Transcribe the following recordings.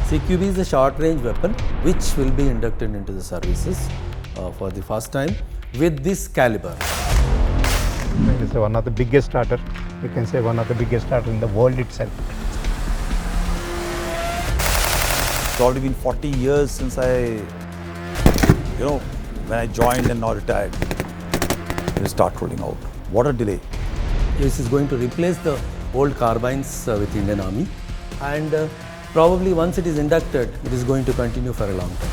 CQB is a short-range weapon which will be inducted into the services for the first time with this caliber. It's one of the biggest starter, you can say one of the biggest starter in the world itself. It's already been 40 years since when I joined and now retired. We'll start rolling out. What a delay. This is going to replace the old carbines with Indian Army, and probably once it is inducted, it is going to continue for a long time.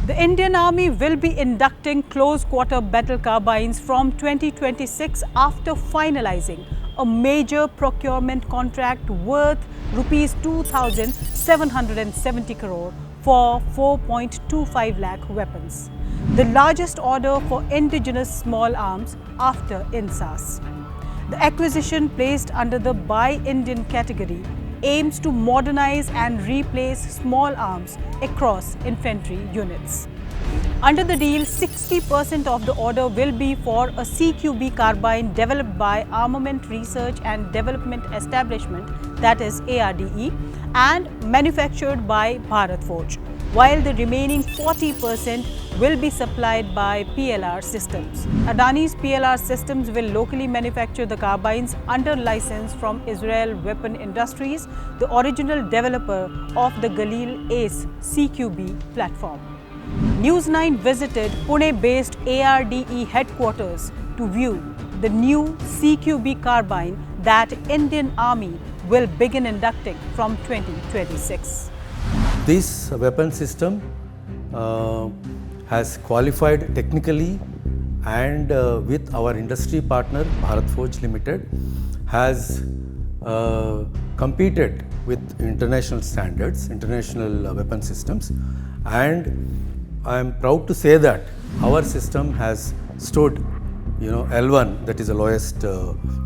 The Indian Army will be inducting close-quarter battle carbines from 2026 after finalizing a major procurement contract worth Rs 2,770 crore for 4.25 lakh weapons, the largest order for indigenous small arms after INSAS. The acquisition, placed under the Buy Indian category, aims to modernize and replace small arms across infantry units. Under the deal, 60% of the order will be for a CQB Carbine developed by Armament Research and Development Establishment, that is ARDE, and manufactured by Bharat Forge, while the remaining 40% will be supplied by PLR Systems. Adani's PLR Systems will locally manufacture the carbines under license from Israel Weapon Industries, the original developer of the Galil Ace CQB platform. News9 visited Pune-based ARDE headquarters to view the new CQB Carbine that Indian Army will begin inducting from 2026. This weapon system has qualified technically, and with our industry partner Bharat Forge Limited has competed with international standards, international weapon systems, and I am proud to say that our system has stood L1, that is the lowest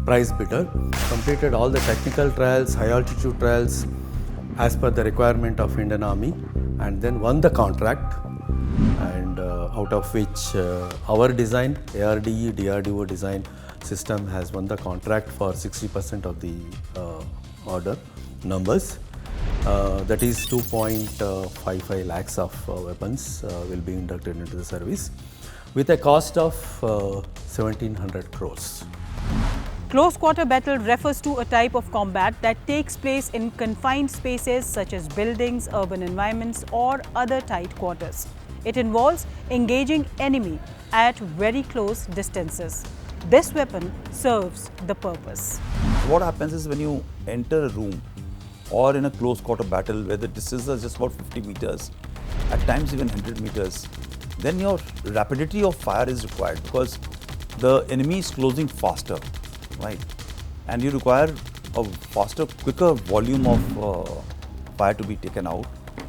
price bidder, completed all the technical trials, high altitude trials as per the requirement of Indian Army, and then won the contract, and out of which our design, ARDE DRDO design system has won the contract for 60% of the order numbers. That is 2.55 lakhs of weapons will be inducted into the service with a cost of 1700 crores. Close quarter battle refers to a type of combat that takes place in confined spaces such as buildings, urban environments, or other tight quarters. It involves engaging enemy at very close distances. This weapon serves the purpose. What happens is when you enter a room or in a close quarter battle where the distance is just about 50 meters, at times even 100 meters, then your rapidity of fire is required because the enemy is closing faster, right? And you require a faster, quicker volume of fire to be taken out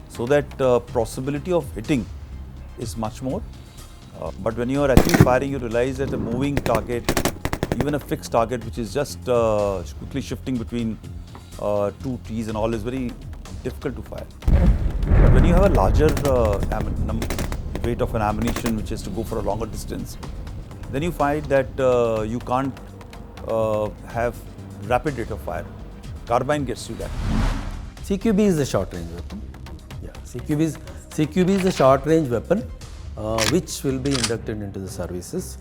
so that possibility of hitting is much more. But when you are actually firing, you realize that a moving target, even a fixed target which is just quickly shifting between two trees and all, is very difficult to fire. But when you have a larger weight of an ammunition which is to go for a longer distance, then you find that you can't have rapid rate of fire. Carbine gets you that. CQB is a short-range weapon. Yeah, CQB is a short-range weapon which will be inducted into the services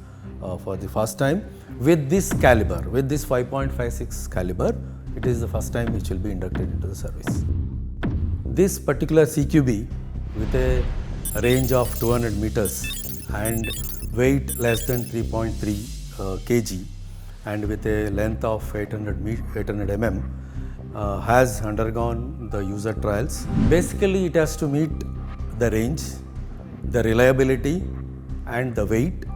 for the first time with this caliber, with this 5.56 caliber. It is the first time which will be inducted into the service. This particular CQB, with a range of 200 meters and weight less than 3.3 kg and with a length of 800 mm, has undergone the user trials. Basically, it has to meet the range, the reliability and the weight.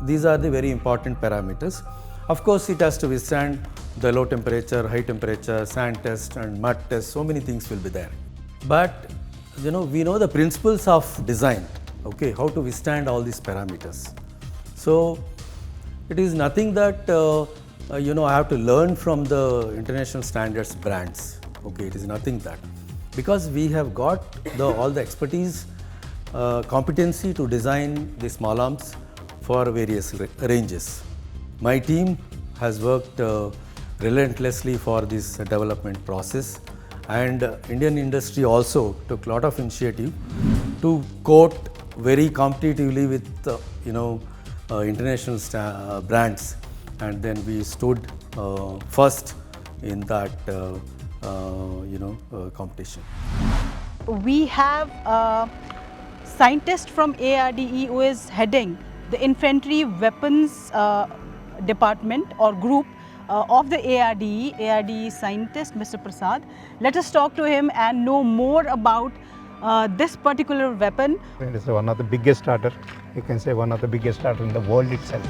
These are the very important parameters. Of course, it has to withstand the low temperature, high temperature, sand test and mud test, so many things will be there. But we know the principles of design, okay, how to withstand all these parameters. So it is nothing that I have to learn from the international standards brands, okay, it is nothing that. Because we have got all the expertise, competency to design the small arms for various ranges. My team has worked relentlessly for this development process, and Indian industry also took a lot of initiative to quote very competitively with international brands, and then we stood first in that competition. We have a scientist from ARDE who is heading the infantry weapons department or group of the ARDE scientist, Mr. Prasad. Let us talk to him and know more about this particular weapon. It is one of the biggest starter, you can say one of the biggest starter in the world itself.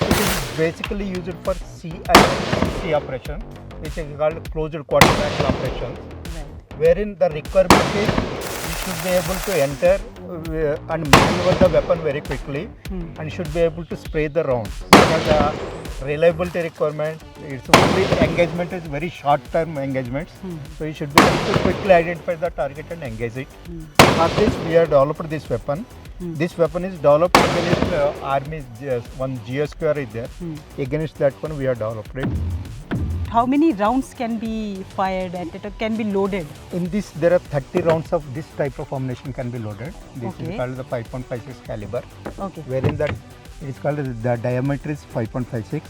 It is basically used for CI operation, which is called closed quarter battle operations, wherein the requirement is you should be able to enter and maneuver the weapon very quickly and should be able to spray the rounds. Because the reliability requirement, its only engagement is very short term engagements, so you should be able to quickly identify the target and engage it. For this we have developed this weapon. This weapon is developed against Army's one GSQR is there. Against that one we have developed it. How many rounds can be fired at it or can be loaded? In this there are 30 rounds of this type of ammunition can be loaded. This is called the 5.56 caliber. Wherein that it is called the diameter is 5.56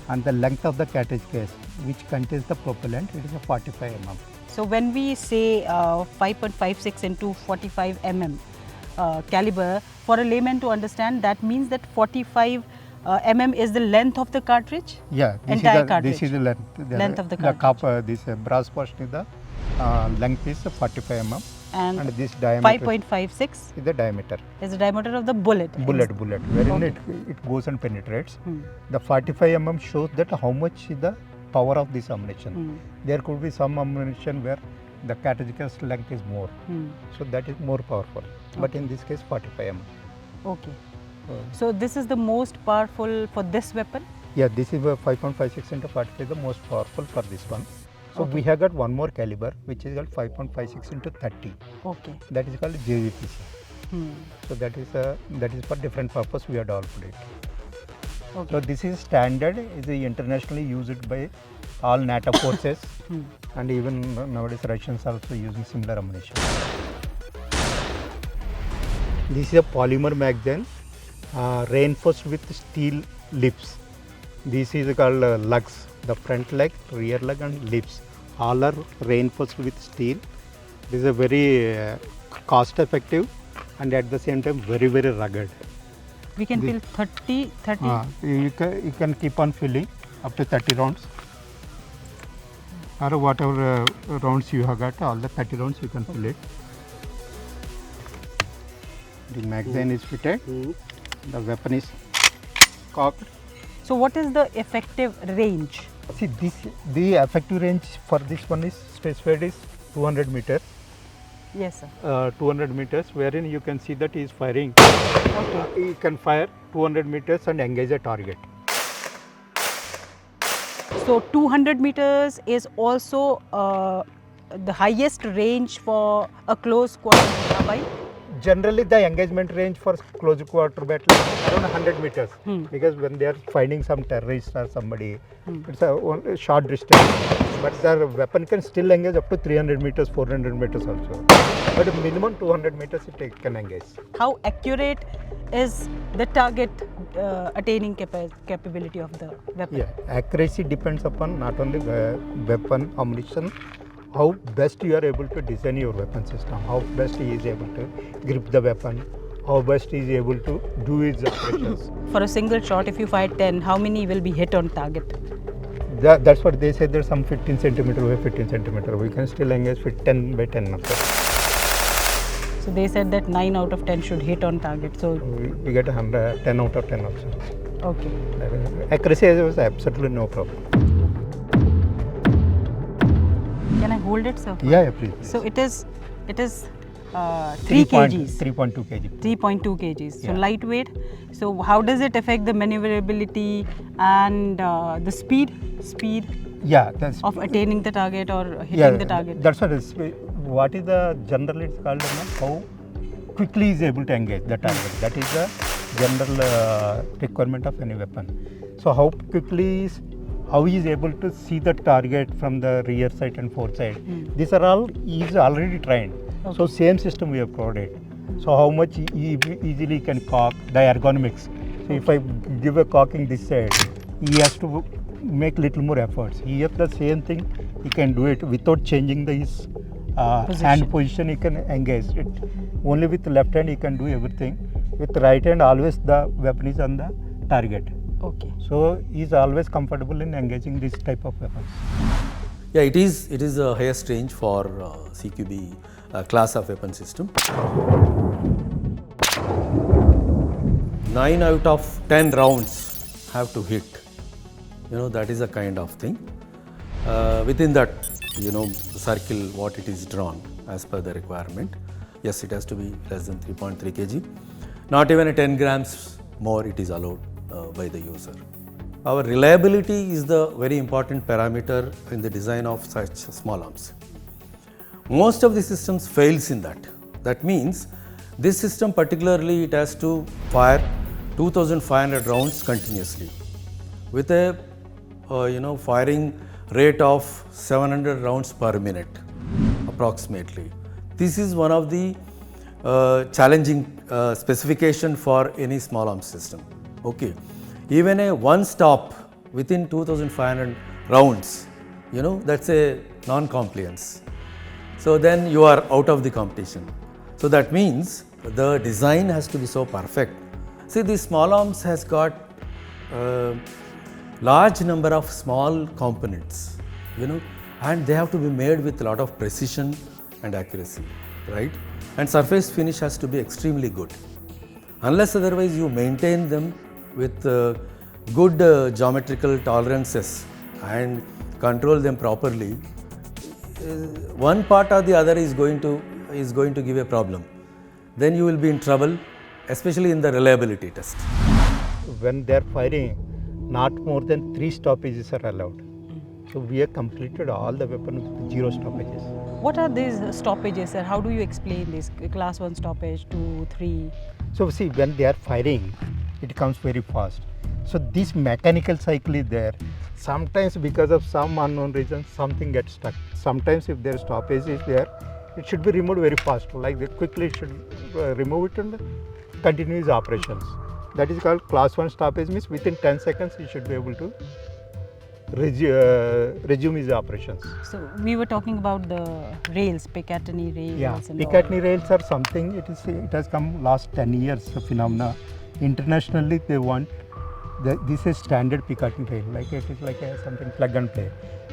and the length of the cartridge case which contains the propellant it is a 45 mm. So when we say 5.56 into 45 mm caliber, for a layman to understand, that means that 45 mm is the length of the cartridge? Yeah, cartridge. This is the length. Length of the cartridge. The copper, this brass portion is the length is 45 mm. And this diameter 5.56 is the diameter. Is the diameter of the bullet. Bullet, wherein it goes and penetrates. The 45 mm shows that how much is the power of this ammunition. There could be some ammunition where the cartridge case length is more, so that is more powerful. But in this case, 45 mm. Okay. So this is the most powerful for this weapon? Yeah, this is 5.56 into 45 the most powerful for this one. So we have got one more caliber which is called 5.56 into 30. Okay. That is called JVPC. So that is for different purpose we have developed it. Okay. So this is standard, is internationally used by all NATO forces and even nowadays Russians also using similar ammunition. This is a polymer magazine reinforced with steel lips. This is called lugs. The front leg, rear leg and lips all are reinforced with steel. This is a very cost effective and at the same time very rugged. We can fill 30. You can keep on filling up to 30 rounds or whatever rounds you have got, all the 30 rounds you can fill it. The magazine is fitted, the weapon is cocked. So what is the effective range? See, the effective range for this one is specified is 200 meters. Yes, sir. 200 meters, wherein you can see that he is firing. He can fire 200 meters and engage a target. So 200 meters is also the highest range for a close quarter carbine? Generally, the engagement range for close quarter battle is around 100 meters because when they are finding some terrorist or somebody, it's a short distance. But the weapon can still engage up to 300 meters, 400 meters also. But minimum 200 meters it can engage. How accurate is the target attaining capability of the weapon? Yeah, accuracy depends upon not only weapon, ammunition, how best you are able to design your weapon system, how best he is able to grip the weapon, how best he is able to do his operations. For a single shot, if you fire 10, how many will be hit on target? That's what they say, there's some 15 centimeter by 15 centimeter. We can still engage with 10 by 10 numbers. So they said that 9 out of 10 should hit on target. So we get 10 out of 10 also. Okay. Accuracy is absolutely no problem. Can I hold it, sir? Yeah, please. So it is 3 kgs. 3.2 kg. 3.2 kgs. So Yeah. lightweight. So how does it affect the maneuverability and the speed Yeah, that's of attaining the target or hitting the target? That's what it is. What is the generally it's called how quickly is able to engage the target. That is the general requirement of any weapon. So how quickly how he is able to see the target from the rear sight and foresight. These are all he is already trained. Okay. So same system we have provided. So how much he easily can cock the ergonomics. So if I give a cocking this side, he has to make little more efforts. Here the same thing he can do it without changing his hand position. He can engage it. Only with left hand he can do everything. With right hand always the weapon is on the target. Okay. So he is always comfortable in engaging this type of weapons. Yeah, it is a highest range for CQB class of weapon system. 9 out of 10 rounds have to hit. That is a kind of thing. Within that, circle what it is drawn as per the requirement. Yes, it has to be less than 3.3 kg. Not even a 10 grams more it is allowed by the user. Our reliability is the very important parameter in the design of such small arms. Most of the systems fails in that. That means this system particularly it has to fire 2500 rounds continuously with a firing rate of 700 rounds per minute approximately. This is one of the challenging specification for any small arms system. Okay, even a one stop within 2500 rounds, that's a non-compliance. So then you are out of the competition. So that means the design has to be so perfect. See, the small arms has got large number of small components, and they have to be made with a lot of precision and accuracy, right? And surface finish has to be extremely good. Unless otherwise you maintain them with good geometrical tolerances and control them properly, one part or the other is going to give a problem. Then you will be in trouble, especially in the reliability test. When they are firing, not more than 3 stoppages are allowed. So we have completed all the weapons with 0 stoppages. What are these stoppages, sir? How do you explain this? Class 1 stoppage, 2, 3? So see, when they are firing, it comes very fast. So this mechanical cycle is there. Sometimes because of some unknown reason, something gets stuck. Sometimes if their stoppage is there, it should be removed very fast. Like they quickly should remove it and continue his operations. That is called class 1 stoppage, means within 10 seconds he should be able to resume his operations. So we were talking about the rails, Picatinny rails. Yeah, and Picatinny rails are something, it has come last 10 years, a phenomena. Internationally they want, this is standard Picatinny rail, like it is like something plug and play.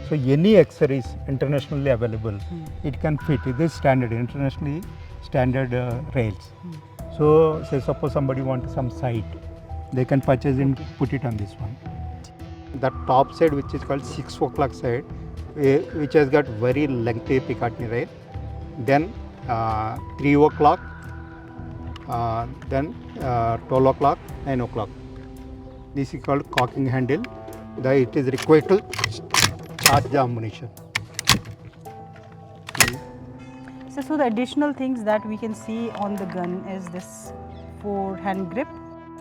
So any accessories internationally available, it can fit. It is standard, internationally standard rails. So say suppose somebody wants some sight, they can purchase and put it on this one. The top side, which is called 6 o'clock side, which has got very lengthy Picatinny rail. Then 3 o'clock, then 12 o'clock, 9 o'clock. This is called cocking handle. It is required to charge the ammunition. So the additional things that we can see on the gun is this 4-hand grip,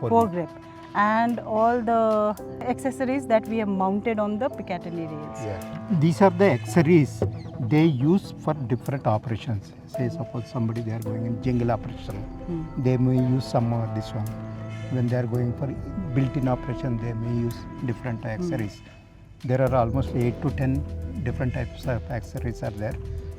4 grip, and all the accessories that we have mounted on the Picatinny rails. Yeah. These are the accessories they use for different operations. Say suppose somebody they are going in jungle operation, they may use some of this one. When they are going for built-in operation, they may use different accessories. There are almost 8 to 10 different types of accessories are there.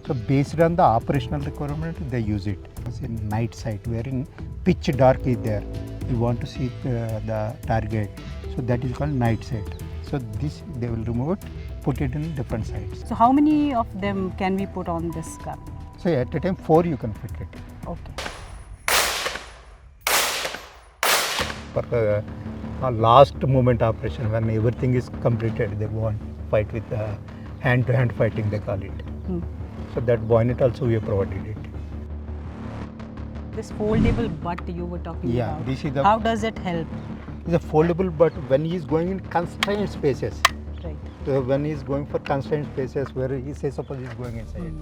So based on the operational requirement, they use it. It's in night sight, wherein pitch dark is there. You want to see the target. So that is called night sight. So this they will remove it, put it in different sites. So how many of them can we put on this gun? So at a time 4 you can fit it. Okay. For last moment operation, when everything is completed, they want fight with hand-to-hand fighting, they call it. So that bonnet also we have provided it. This foldable butt you were talking about, this is the, how does it help? It's a foldable butt when he is going in constrained spaces. Right. So when he is going for constrained spaces where he says suppose he is going inside.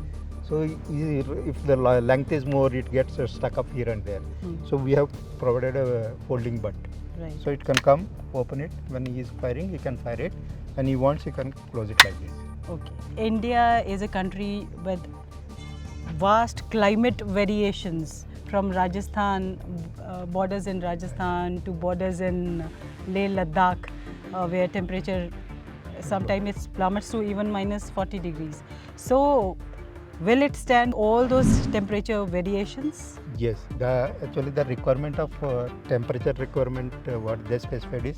So if the length is more, it gets stuck up here and there. So we have provided a folding butt. Right. So it can come, open it. When he is firing, he can fire it. When he wants, he can close it like this. Okay. India is a country with vast climate variations, from Rajasthan, borders in Rajasthan to borders in Leh Ladakh, where temperature sometimes it plummets to even minus 40 degrees. So will it stand all those temperature variations? Yes, actually the requirement of temperature requirement what they specified is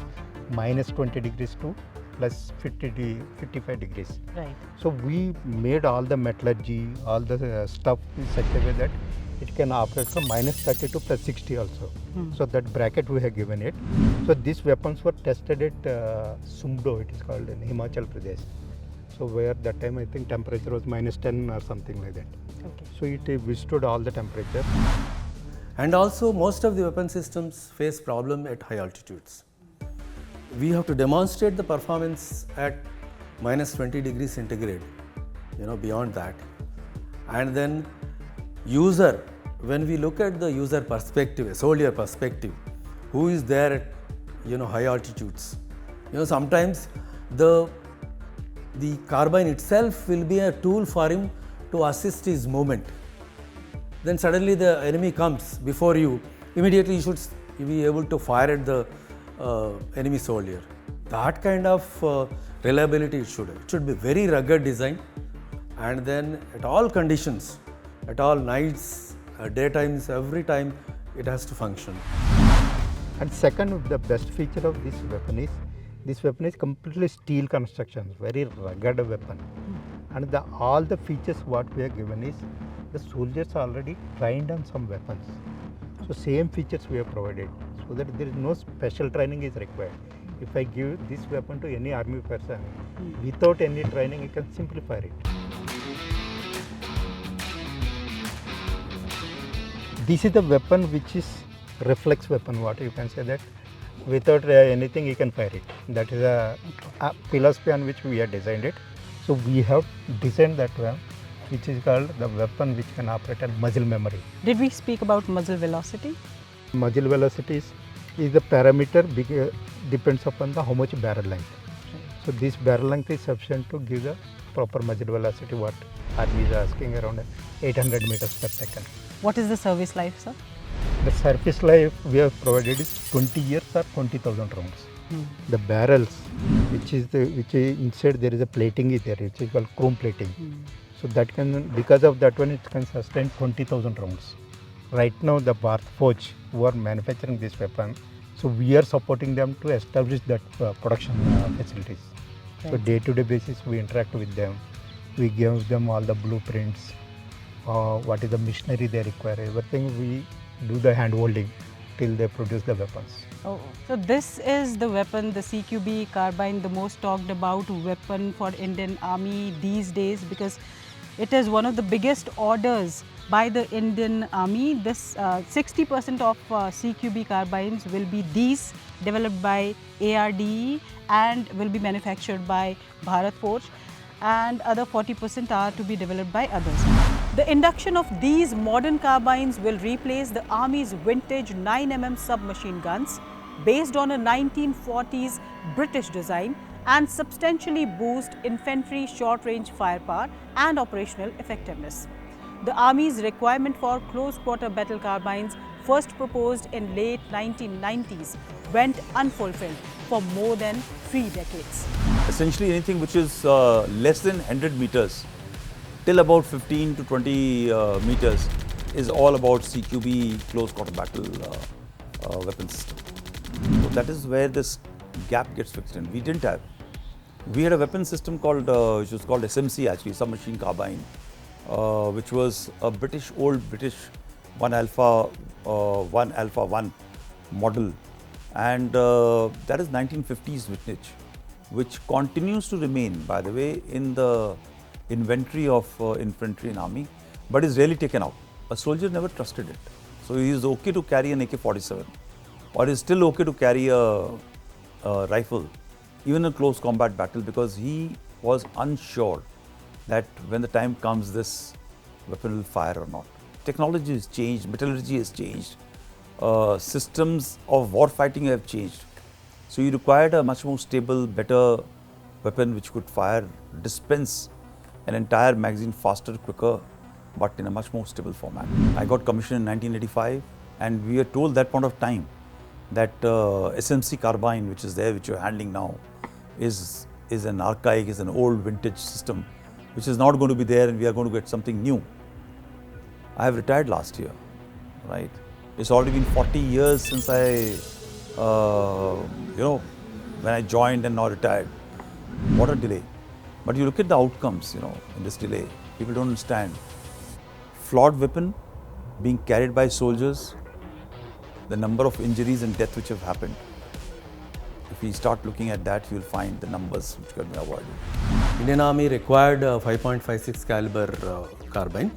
minus 20 degrees to plus 55 degrees. Right. So we made all the metallurgy, all the stuff in such a way that it can operate from minus 30 to plus 60 also. So that bracket we have given it. So these weapons were tested at Sumdo, it is called, in Himachal Pradesh. So where that time I think temperature was minus 10 or something like that. Okay. So it withstood all the temperature. And also most of the weapon systems face problem at high altitudes. We have to demonstrate the performance at minus 20 degrees centigrade, beyond that. And then user, when we look at the user perspective, a soldier perspective, who is there at high altitudes, sometimes the carbine itself will be a tool for him to assist his movement. Then suddenly the enemy comes before you, immediately you should be able to fire at the enemy soldier. That kind of reliability it should be very rugged design, and then at all conditions, at all nights, daytimes, every time it has to function. And second, the best feature of this weapon is completely steel construction, very rugged weapon. And all the features what we are given is the soldiers are already trained on some weapons. So same features we have provided, so that there is no special training is required. If I give this weapon to any army person, without any training, he can simplify it. This is the weapon which is reflex weapon, what you can say that without anything you can fire it. That is a philosophy on which we have designed it. So we have designed that one, which is called the weapon which can operate at muzzle memory. Did we speak about muzzle velocity? Muzzle velocity is the parameter depends upon how much barrel length. So this barrel length is sufficient to give the proper muzzle velocity what army is asking, around 800 meters per second. What is the service life, sir? The surface life we have provided is 20 years or 20,000 rounds. The barrels, which inside there is a plating is there, which is called chrome plating. So that can, because of that one, it can sustain 20,000 rounds. Right now, the Bharat Forge who are manufacturing this weapon, so we are supporting them to establish that production facilities. Right. So day-to-day basis, we interact with them. We give them all the blueprints, what is the machinery they require, everything we do the hand-holding till they produce the weapons. Oh, so this is the weapon, the CQB Carbine, the most talked about weapon for Indian Army these days, because it is one of the biggest orders by the Indian Army. This 60% of CQB carbines will be these developed by ARDE and will be manufactured by Bharat Forge, and other 40% are to be developed by others. The induction of these modern carbines will replace the Army's vintage 9mm submachine guns based on a 1940s British design and substantially boost infantry short-range firepower and operational effectiveness. The Army's requirement for close-quarter battle carbines, first proposed in late 1990s, went unfulfilled for more than 3 decades. Essentially anything which is less than 100 meters till about 15 to 20 meters is all about CQB close quarter battle weapon system. So that is where this gap gets fixed in. We didn't have. We had a weapon system called which was called SMC, actually, submachine carbine, which was a old British 1 Alpha 1 model, and that is 1950s vintage, which continues to remain, by the way, in the inventory of infantry and army, but is rarely taken out. A soldier never trusted it. So he is okay to carry an AK-47, or is still okay to carry a rifle, even in a close combat battle, because he was unsure that when the time comes, this weapon will fire or not. Technology has changed, metallurgy has changed, systems of war fighting have changed. So you required a much more stable, better weapon which could dispense an entire magazine faster, quicker, but in a much more stable format. I got commissioned in 1985, and we were told that point of time that SMC Carbine, which is there, which you're handling now, is an archaic, is an old vintage system, which is not going to be there, and we are going to get something new. I have retired last year, right? It's already been 40 years since when I joined and now retired. What a delay. But you look at the outcomes, in this delay. People don't understand. Flawed weapon being carried by soldiers, the number of injuries and death which have happened. If we start looking at that, you will find the numbers which can be avoided. Indian Army required a 5.56 caliber carbine,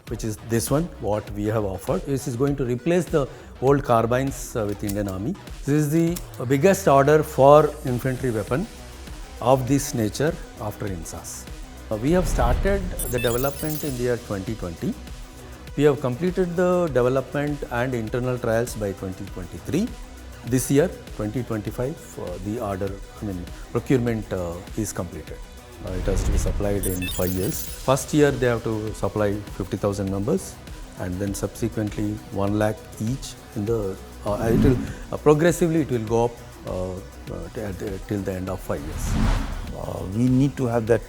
which is this one, what we have offered. This is going to replace the old carbines with Indian Army. This is the biggest order for infantry weapon of this nature after INSAS. We have started the development in the year 2020. We have completed the development and internal trials by 2023. This year, 2025, the procurement is completed. It has to be supplied in 5 years. First year, they have to supply 50,000 numbers, and then subsequently 1 lakh each. Progressively, it will go up till the end of 5 years. We need to have that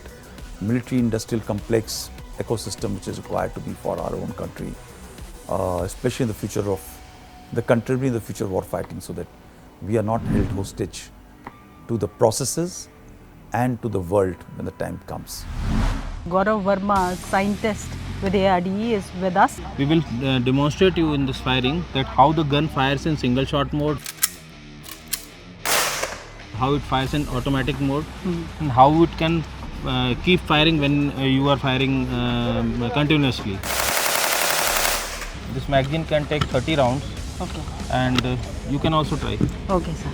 military-industrial complex ecosystem which is required to be for our own country, especially in the future of the country, in the future of war fighting, so that we are not held hostage to the processes and to the world when the time comes. Gaurav Verma, scientist with ARDE, is with us. We will demonstrate you in this firing that how the gun fires in single shot mode, how it fires in automatic mode, and how it can keep firing when you are firing continuously. This magazine can take 30 rounds. Okay. And you can also try. Okay, sir.